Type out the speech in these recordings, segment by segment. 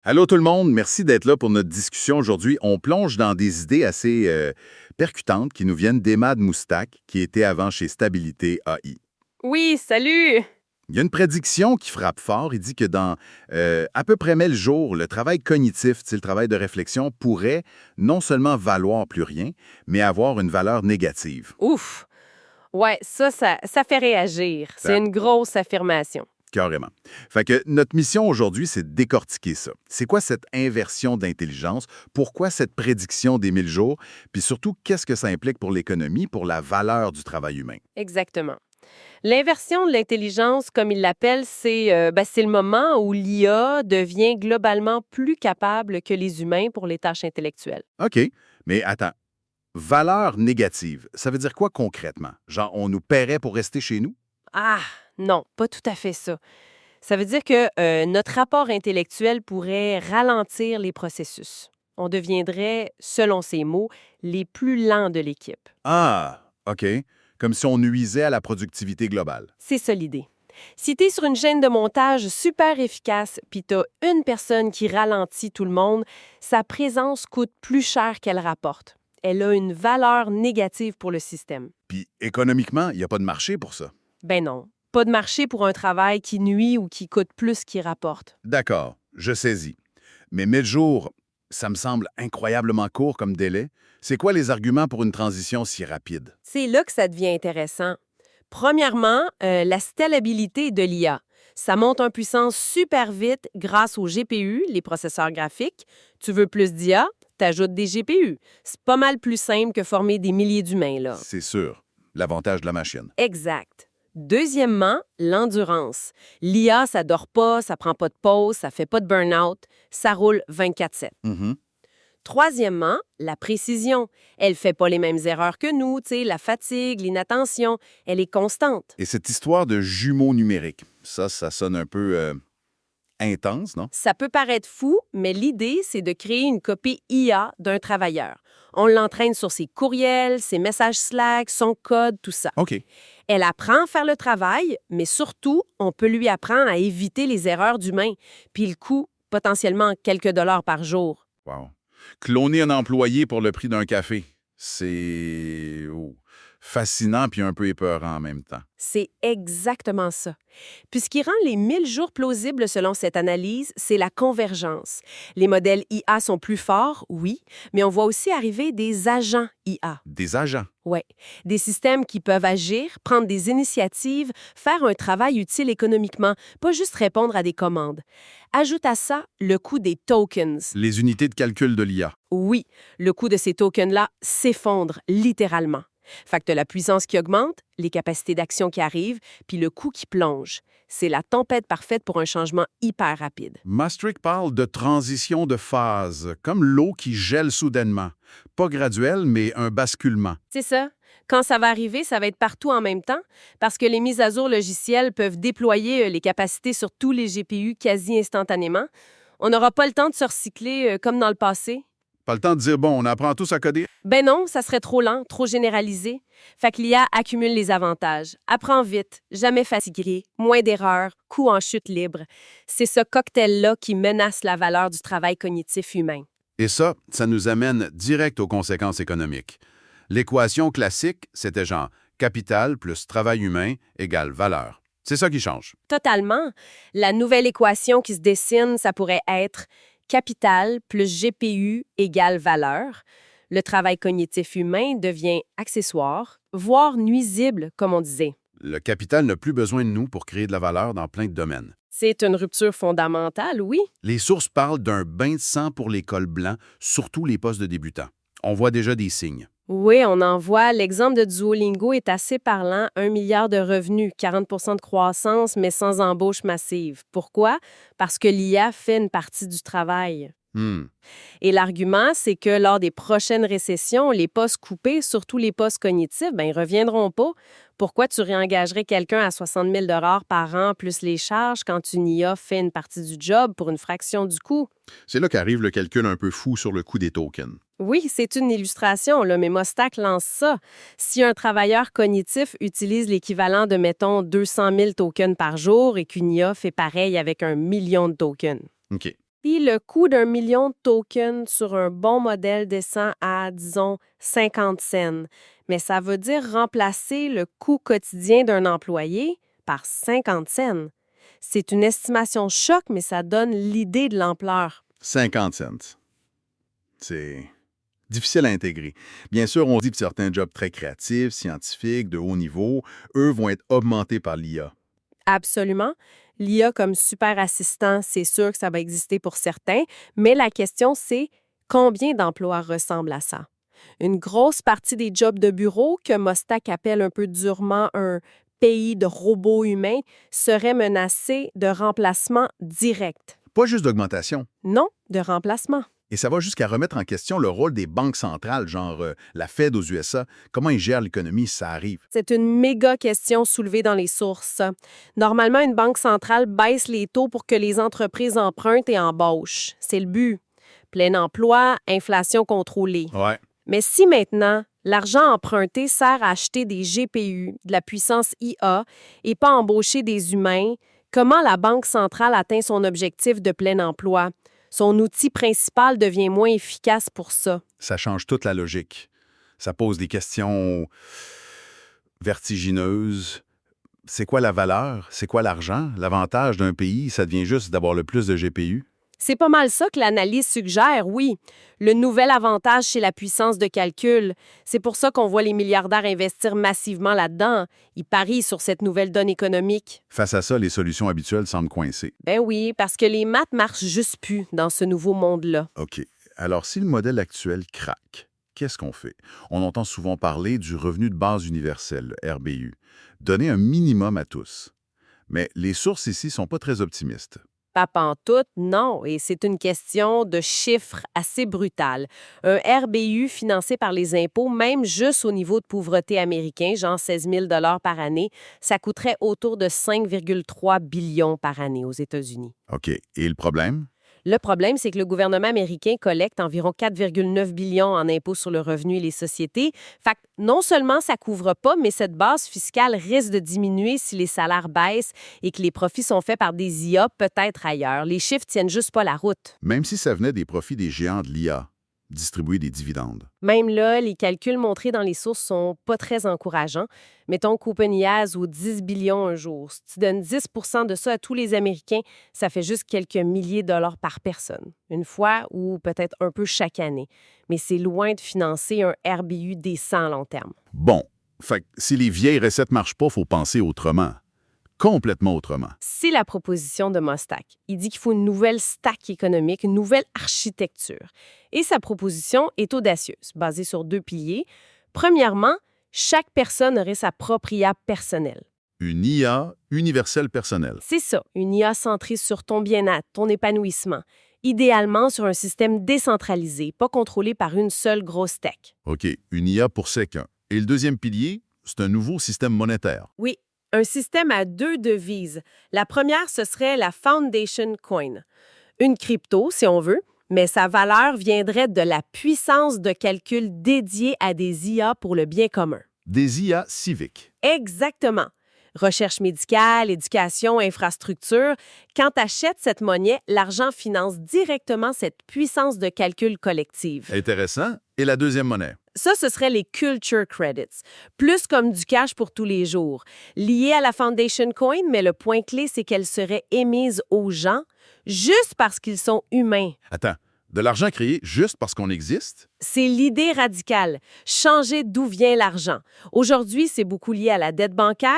Allô tout le monde, merci d'être là pour notre discussion aujourd'hui. On plonge dans des idées assez percutantes qui nous viennent d'Emad Moustak, qui était avant chez Stabilité AI. Oui, salut! Il y a une prédiction qui frappe fort. Il dit que dans à peu près 1000 jours, le travail cognitif, le travail de réflexion, pourrait non seulement valoir plus rien, mais avoir une valeur négative. Ouf! Ouais, ça fait réagir. C'est Ça, une grosse affirmation. carrément. Fait que notre mission aujourd'hui, c'est de décortiquer ça. C'est quoi cette inversion d'intelligence? Pourquoi cette prédiction des 1000 jours? Puis surtout, qu'est-ce que ça implique pour l'économie, pour la valeur du travail humain? Exactement. L'inversion de l'intelligence, comme il l'appelle, c'est le moment où l'IA devient globalement plus capable que les humains pour les tâches intellectuelles. OK, mais attends. Valeur négative, ça veut dire quoi concrètement? Genre, on nous paierait pour rester chez nous? Ah, non, pas tout à fait ça. Ça veut dire que notre rapport intellectuel pourrait ralentir les processus. On deviendrait, selon ses mots, les plus lents de l'équipe. Ah, OK. Comme si on nuisait à la productivité globale. C'est ça l'idée. Si tu es sur une chaîne de montage super efficace, puis tu as une personne qui ralentit tout le monde, sa présence coûte plus cher qu'elle rapporte. Elle a une valeur négative pour le système. Puis économiquement, il n'y a pas de marché pour ça. Ben non, pas de marché pour un travail qui nuit ou qui coûte plus qu'il rapporte. D'accord, je saisis. Mais 1000 jours, ça me semble incroyablement court comme délai. C'est quoi les arguments pour une transition si rapide? C'est là que ça devient intéressant. Premièrement, la scalabilité de l'IA. Ça monte en puissance super vite grâce aux GPU, les processeurs graphiques. Tu veux plus d'IA? T'ajoutes des GPU. C'est pas mal plus simple que former des milliers d'humains, là. C'est sûr. L'avantage de la machine. Exact. Deuxièmement, l'endurance. L'IA, ça dort pas, ça prend pas de pause, ça fait pas de burn-out, ça roule 24/7. Mhm. Troisièmement, la précision. Elle fait pas les mêmes erreurs que nous, tu sais, la fatigue, l'inattention, elle est constante. Et cette histoire de jumeaux numériques, ça sonne un peu intense, non? Ça peut paraître fou, mais l'idée, c'est de créer une copie IA d'un travailleur. On l'entraîne sur ses courriels, ses messages Slack, son code, tout ça. OK. Elle apprend à faire le travail, mais surtout, on peut lui apprendre à éviter les erreurs d'humains, puis le coût, potentiellement quelques dollars par jour. Wow. Cloner un employé pour le prix d'un café, c'est fascinant puis un peu épeurant en même temps. C'est exactement ça. Puis ce qui rend les 1000 jours plausibles selon cette analyse, c'est la convergence. Les modèles IA sont plus forts, oui, mais on voit aussi arriver des agents IA. Des agents. Ouais, des systèmes qui peuvent agir, prendre des initiatives, faire un travail utile économiquement, pas juste répondre à des commandes. Ajoute à ça le coût des tokens. Les unités de calcul de l'IA. Oui, le coût de ces tokens-là s'effondre littéralement. Fait que t'as la puissance qui augmente, les capacités d'action qui arrivent, puis le coût qui plonge. C'est la tempête parfaite pour un changement hyper rapide. Maastricht parle de transition de phase, comme l'eau qui gèle soudainement. Pas graduel, mais un basculement. C'est ça. Quand ça va arriver, ça va être partout en même temps, parce que les mises à jour logicielles peuvent déployer les capacités sur tous les GPU quasi instantanément. On n'aura pas le temps de se recycler comme dans le passé. Pas le temps de dire, bon, on apprend tous à coder. Ben non, ça serait trop lent, trop généralisé. Fait que l'IA accumule les avantages. Apprend vite, jamais fatigué, moins d'erreurs, coût en chute libre. C'est ce cocktail-là qui menace la valeur du travail cognitif humain. Et ça nous amène direct aux conséquences économiques. L'équation classique, c'était genre capital plus travail humain égale valeur. C'est ça qui change. Totalement. La nouvelle équation qui se dessine, ça pourrait être capital plus GPU égale valeur. Le travail cognitif humain devient accessoire, voire nuisible, comme on disait. Le capital n'a plus besoin de nous pour créer de la valeur dans plein de domaines. C'est une rupture fondamentale, oui. Les sources parlent d'un bain de sang pour les cols blancs, surtout les postes de débutants. On voit déjà des signes. Oui, on en voit. L'exemple de Duolingo est assez parlant. 1 milliard de revenus, 40 de croissance, mais sans embauche massive. Pourquoi? Parce que l'IA fait une partie du travail. Hmm. Et l'argument, c'est que lors des prochaines récessions, les postes coupés, surtout les postes cognitifs, ils ne reviendront pas. Pourquoi tu réengagerais quelqu'un à 60 000 par an plus les charges quand une IA fait une partie du job pour une fraction du coût? C'est là qu'arrive le calcul un peu fou sur le coût des tokens. Oui, c'est une illustration, là, mais Mostak lance ça. Si un travailleur cognitif utilise l'équivalent de, mettons, 200 000 tokens par jour et qu'une IA fait pareil avec 1 million de tokens. OK. Puis le coût d'un million de tokens sur un bon modèle descend à, disons, 50 cents. Mais ça veut dire remplacer le coût quotidien d'un employé par 50 cents. C'est une estimation choc, mais ça donne l'idée de l'ampleur. 50 cents. C'est difficile à intégrer. Bien sûr, on dit que certains jobs très créatifs, scientifiques, de haut niveau, eux vont être augmentés par l'IA. Absolument. L'IA comme super assistant, c'est sûr que ça va exister pour certains, mais la question, c'est combien d'emplois ressemblent à ça? Une grosse partie des jobs de bureau, que Mostak appelle un peu durement un pays de robots humains, serait menacée de remplacement direct. Pas juste d'augmentation. Non, de remplacement. Et ça va jusqu'à remettre en question le rôle des banques centrales, genre la Fed aux USA. Comment ils gèrent l'économie si ça arrive? C'est une méga question soulevée dans les sources. Normalement, une banque centrale baisse les taux pour que les entreprises empruntent et embauchent. C'est le but. Plein emploi, inflation contrôlée. Ouais. Mais si maintenant, l'argent emprunté sert à acheter des GPU, de la puissance IA, et pas embaucher des humains, comment la Banque centrale atteint son objectif de plein emploi? Son outil principal devient moins efficace pour ça. Ça change toute la logique. Ça pose des questions vertigineuses. C'est quoi la valeur? C'est quoi l'argent? L'avantage d'un pays, ça devient juste d'avoir le plus de GPU? C'est pas mal ça que l'analyse suggère, oui. Le nouvel avantage, c'est la puissance de calcul. C'est pour ça qu'on voit les milliardaires investir massivement là-dedans. Ils parient sur cette nouvelle donne économique. Face à ça, les solutions habituelles semblent coincées. Ben oui, parce que les maths marchent juste plus dans ce nouveau monde-là. OK. Alors, si le modèle actuel craque, qu'est-ce qu'on fait? On entend souvent parler du revenu de base universel, le RBU. Donner un minimum à tous. Mais les sources ici sont pas très optimistes. Pas pantoute, non, et c'est une question de chiffres assez brutal. Un RBU financé par les impôts, même juste au niveau de pauvreté américain, genre 16 000 par année, ça coûterait autour de 5,3 billions par année aux États-Unis. OK. Et le problème? Le problème, c'est que le gouvernement américain collecte environ 4,9 billions en impôts sur le revenu et les sociétés. Fait que non seulement ça couvre pas, mais cette base fiscale risque de diminuer si les salaires baissent et que les profits sont faits par des IA peut-être ailleurs. Les chiffres tiennent juste pas la route. Même si ça venait des profits des géants de l'IA, distribuer des dividendes. Même là, les calculs montrés dans les sources sont pas très encourageants. Mettons qu'OpenAI aux 10 billions un jour. Si tu donnes 10 de ça à tous les Américains, ça fait juste quelques milliers de dollars par personne. Une fois ou peut-être un peu chaque année. Mais c'est loin de financer un RBU décent à long terme. Bon, fait que si les vieilles recettes marchent pas, faut penser autrement. Complètement autrement. C'est la proposition de Mostak. Il dit qu'il faut une nouvelle stack économique, une nouvelle architecture. Et sa proposition est audacieuse, basée sur 2 piliers. Premièrement, chaque personne aurait sa propre IA personnelle. Une IA universelle personnelle. C'est ça, une IA centrée sur ton bien-être, ton épanouissement. Idéalement sur un système décentralisé, pas contrôlé par une seule grosse tech. OK, une IA pour chacun. Et le deuxième pilier, c'est un nouveau système monétaire. Oui, un système à 2 devises. La première, ce serait la Foundation Coin. Une crypto, si on veut, mais sa valeur viendrait de la puissance de calcul dédiée à des IA pour le bien commun. Des IA civiques. Exactement. Recherche médicale, éducation, infrastructure. Quand tu achètes cette monnaie, l'argent finance directement cette puissance de calcul collective. Intéressant. Et la deuxième monnaie? Ça, ce serait les Culture Credits, plus comme du cash pour tous les jours. Lié à la Foundation Coin, mais le point clé, c'est qu'elle serait émise aux gens juste parce qu'ils sont humains. Attends, de l'argent créé juste parce qu'on existe? C'est l'idée radicale, changer d'où vient l'argent. Aujourd'hui, c'est beaucoup lié à la dette bancaire.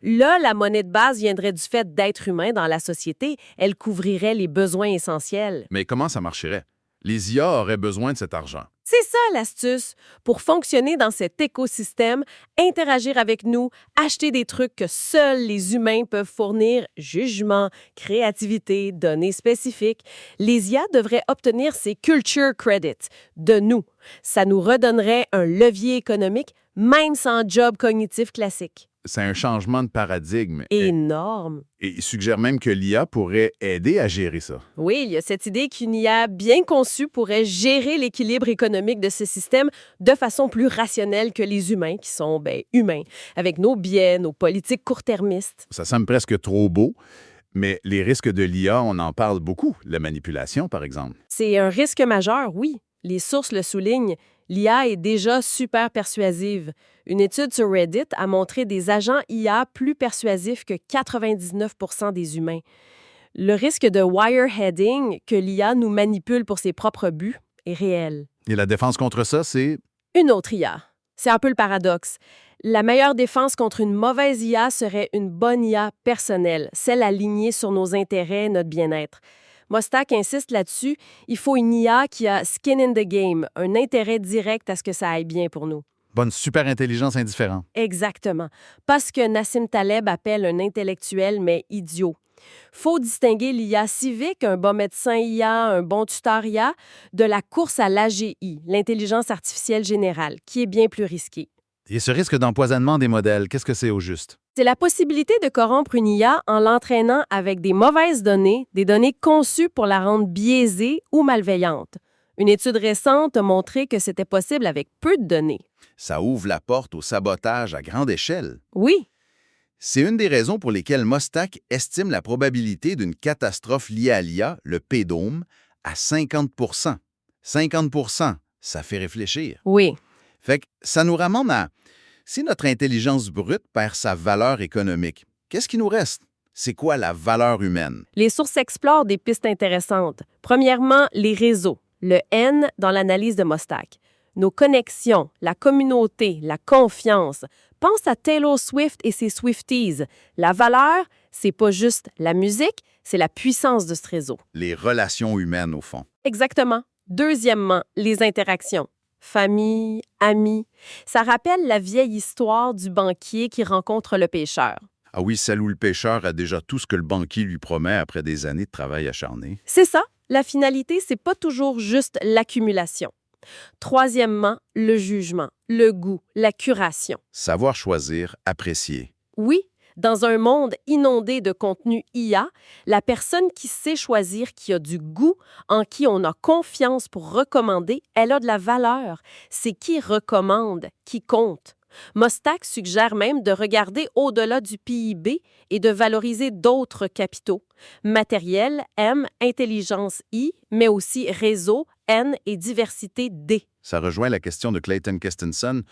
Là, la monnaie de base viendrait du fait d'être humain dans la société. Elle couvrirait les besoins essentiels. Mais comment ça marcherait? Les IA auraient besoin de cet argent. C'est ça l'astuce. Pour fonctionner dans cet écosystème, interagir avec nous, acheter des trucs que seuls les humains peuvent fournir, jugement, créativité, données spécifiques, les IA devraient obtenir ces culture credits de nous. Ça nous redonnerait un levier économique, même sans job cognitif classique. C'est un changement de paradigme. Énorme. Et il suggère même que l'IA pourrait aider à gérer ça. Oui, il y a cette idée qu'une IA bien conçue pourrait gérer l'équilibre économique de ce système de façon plus rationnelle que les humains, qui sont, humains, avec nos biais, nos politiques court-termistes. Ça semble presque trop beau. Mais les risques de l'IA, on en parle beaucoup. La manipulation, par exemple. C'est un risque majeur, oui. Les sources le soulignent. L'IA est déjà super persuasive. Une étude sur Reddit a montré des agents IA plus persuasifs que 99% des humains. Le risque de wireheading, que l'IA nous manipule pour ses propres buts, est réel. Et la défense contre ça, c'est... Une autre IA. C'est un peu le paradoxe. La meilleure défense contre une mauvaise IA serait une bonne IA personnelle, celle alignée sur nos intérêts, notre bien-être. Mostak insiste là-dessus, il faut une IA qui a skin in the game, un intérêt direct à ce que ça aille bien pour nous. Bonne super intelligence indifférente. Exactement. Pas ce que Nassim Taleb appelle un intellectuel, mais idiot. Faut distinguer l'IA civique, un bon médecin IA, un bon tuteur IA, de la course à l'AGI, l'intelligence artificielle générale, qui est bien plus risquée. Et ce risque d'empoisonnement des modèles, qu'est-ce que c'est au juste? C'est la possibilité de corrompre une IA en l'entraînant avec des mauvaises données, des données conçues pour la rendre biaisée ou malveillante. Une étude récente a montré que c'était possible avec peu de données. Ça ouvre la porte au sabotage à grande échelle. Oui, C'est une des raisons pour lesquelles Mostak estime la probabilité d'une catastrophe liée à l'IA, le P-dôme, à 50 50 ça fait réfléchir. oui. Fait que ça nous ramène à... Si notre intelligence brute perd sa valeur économique, qu'est-ce qui nous reste? C'est quoi la valeur humaine? Les sources explorent des pistes intéressantes. Premièrement, les réseaux, le N dans l'analyse de Mostak. Nos connexions, la communauté, la confiance. Pense à Taylor Swift et ses Swifties. La valeur, c'est pas juste la musique, c'est la puissance de ce réseau. Les relations humaines, au fond. Exactement. Deuxièmement, les interactions. Famille, amis. Ça rappelle la vieille histoire du banquier qui rencontre le pêcheur. Ah oui, celle où le pêcheur a déjà tout ce que le banquier lui promet après des années de travail acharné. C'est ça. La finalité, c'est pas toujours juste l'accumulation. Troisièmement, le jugement, le goût, la curation. Savoir choisir, apprécier. Oui, dans un monde inondé de contenu IA, la personne qui sait choisir, qui a du goût, en qui on a confiance pour recommander, elle a de la valeur. C'est qui recommande, qui compte. Mostak suggère même de regarder au-delà du PIB et de valoriser d'autres capitaux. Matériel, M, intelligence, I, mais aussi réseau, N et diversité, D. Ça rejoint la question de Clayton Christensen.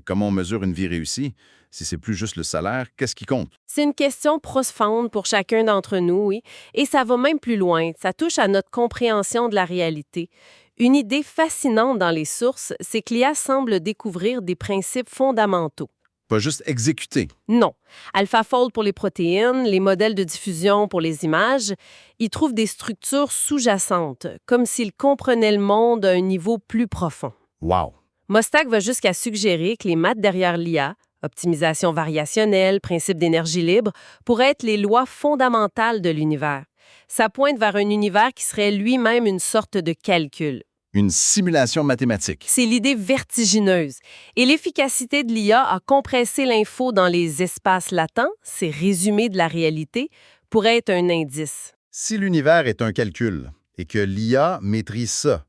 Comment on mesure une vie réussie? Si c'est plus juste le salaire, qu'est-ce qui compte? C'est une question profonde pour chacun d'entre nous, oui, et ça va même plus loin. Ça touche à notre compréhension de la réalité. Une idée fascinante dans les sources, c'est que l'IA semble découvrir des principes fondamentaux. Pas juste exécuter. Non. AlphaFold pour les protéines, les modèles de diffusion pour les images, ils trouvent des structures sous-jacentes, comme s'ils comprenaient le monde à un niveau plus profond. Wow! Mostak va jusqu'à suggérer que les maths derrière l'IA, optimisation variationnelle, principe d'énergie libre, pourraient être les lois fondamentales de l'univers. Ça pointe vers un univers qui serait lui-même une sorte de calcul. Une simulation mathématique. C'est l'idée vertigineuse. Et l'efficacité de l'IA à compresser l'info dans les espaces latents, ces résumés de la réalité, pourrait être un indice. Si l'univers est un calcul et que l'IA maîtrise ça,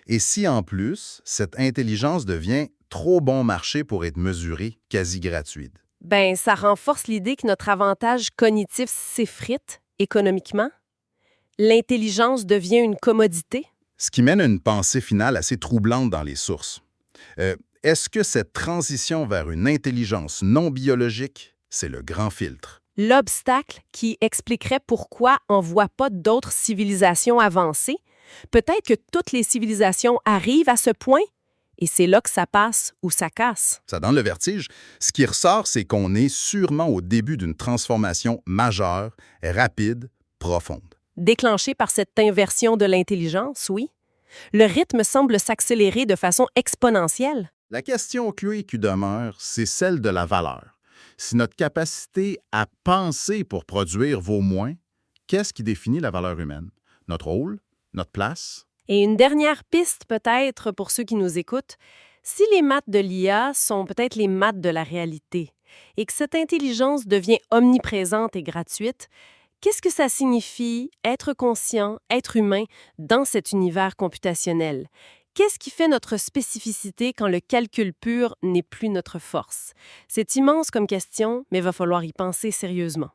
et si en plus, cette intelligence devient trop bon marché pour être mesurée, quasi gratuite. Ben, ça renforce l'idée que notre avantage cognitif s'effrite économiquement. L'intelligence devient une commodité. Ce qui mène à une pensée finale assez troublante dans les sources. Est-ce que cette transition vers une intelligence non biologique, c'est le grand filtre? L'obstacle qui expliquerait pourquoi on ne voit pas d'autres civilisations avancées. Peut-être que toutes les civilisations arrivent à ce point, et c'est là que ça passe ou ça casse. Ça donne le vertige. Ce qui ressort, c'est qu'on est sûrement au début d'une transformation majeure, rapide, profonde. Déclenchée par cette inversion de l'intelligence, oui. Le rythme semble s'accélérer de façon exponentielle. La question clé qui demeure, c'est celle de la valeur. Si notre capacité à penser pour produire vaut moins, qu'est-ce qui définit la valeur humaine? Notre rôle? Notre place? Et une dernière piste peut-être pour ceux qui nous écoutent, si les maths de l'IA sont peut-être les maths de la réalité et que cette intelligence devient omniprésente et gratuite, qu'est-ce que ça signifie être conscient, être humain dans cet univers computationnel? Qu'est-ce qui fait notre spécificité quand le calcul pur n'est plus notre force? C'est immense comme question, mais il va falloir y penser sérieusement.